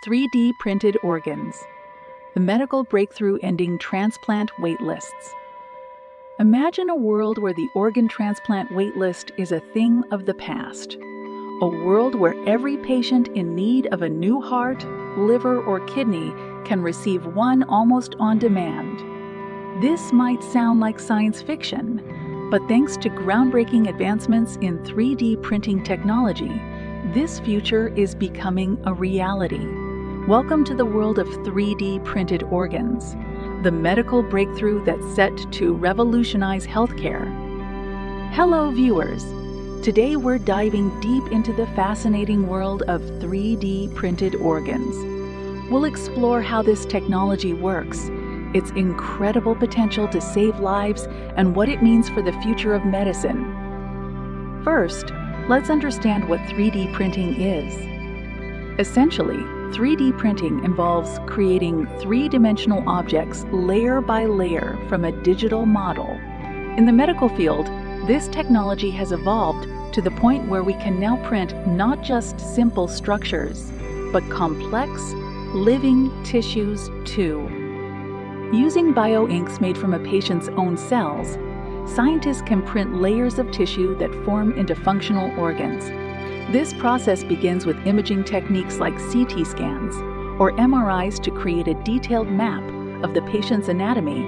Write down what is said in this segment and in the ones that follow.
3D printed organs. The medical breakthrough ending transplant waitlists. Imagine a world where the organ transplant waitlist is a thing of the past. A world where every patient in need of a new heart, liver, or kidney can receive one almost on demand. This might sound like science fiction, but thanks to groundbreaking advancements in 3D printing technology, this future is becoming a reality. Welcome to the world of 3D printed organs, the medical breakthrough that's set to revolutionize healthcare. Hello, viewers. Today we're diving deep into the fascinating world of 3D printed organs. We'll explore how this technology works, its incredible potential to save lives, and what it means for the future of medicine. First, let's understand what 3D printing is. Essentially, 3D printing involves creating three-dimensional objects layer by layer from a digital model. In the medical field, this technology has evolved to the point where we can now print not just simple structures, but complex, living tissues too. Using bioinks made from a patient's own cells, scientists can print layers of tissue that form into functional organs. This process begins with imaging techniques like CT scans or MRIs to create a detailed map of the patient's anatomy.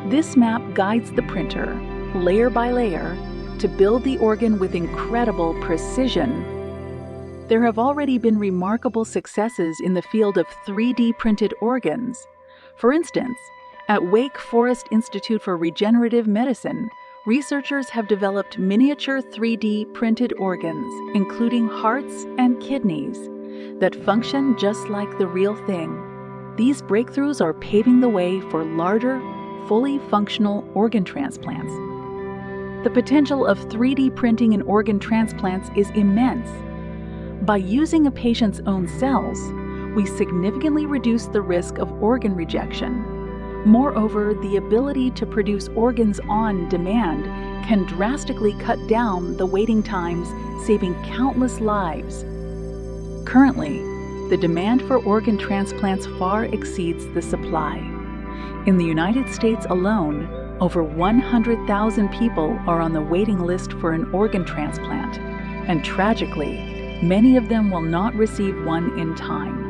This map guides the printer, layer by layer, to build the organ with incredible precision. There have already been remarkable successes in the field of 3D printed organs. For instance, at Wake Forest Institute for Regenerative Medicine, researchers have developed miniature 3D printed organs, including hearts and kidneys, that function just like the real thing. These breakthroughs are paving the way for larger, fully functional organ transplants. The potential of 3D printing in organ transplants is immense. By using a patient's own cells, we significantly reduce the risk of organ rejection. Moreover, the ability to produce organs on demand can drastically cut down the waiting times, saving countless lives. Currently, the demand for organ transplants far exceeds the supply. In the United States alone, over 100,000 people are on the waiting list for an organ transplant, and tragically, many of them will not receive one in time.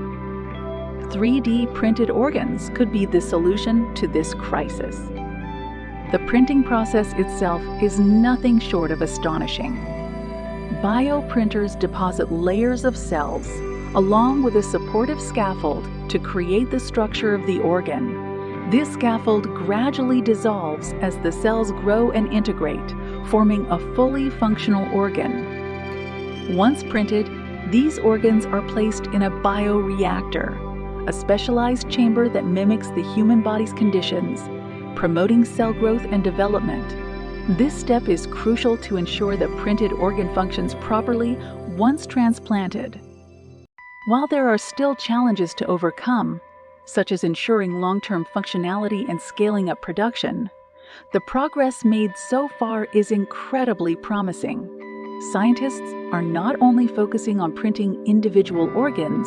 3D printed organs could be the solution to this crisis. The printing process itself is nothing short of astonishing. Bioprinters deposit layers of cells along with a supportive scaffold to create the structure of the organ. This scaffold gradually dissolves as the cells grow and integrate, forming a fully functional organ. Once printed, these organs are placed in a bioreactor, a specialized chamber that mimics the human body's conditions, promoting cell growth and development. This step is crucial to ensure that printed organ functions properly once transplanted. While there are still challenges to overcome, such as ensuring long-term functionality and scaling up production, the progress made so far is incredibly promising. Scientists are not only focusing on printing individual organs,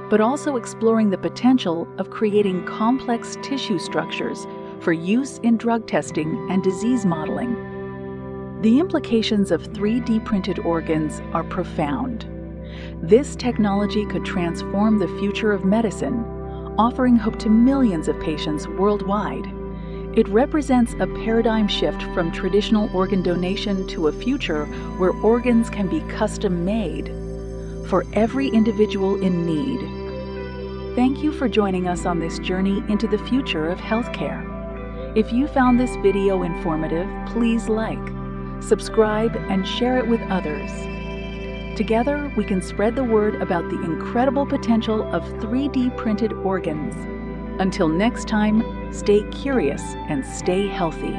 but also exploring the potential of creating complex tissue structures for use in drug testing and disease modeling. The implications of 3D printed organs are profound. This technology could transform the future of medicine, offering hope to millions of patients worldwide. It represents a paradigm shift from traditional organ donation to a future where organs can be custom-made for every individual in need. Thank you for joining us on this journey into the future of healthcare. If you found this video informative, please like, subscribe, and share it with others. Together, we can spread the word about the incredible potential of 3D printed organs. Until next time, stay curious and stay healthy.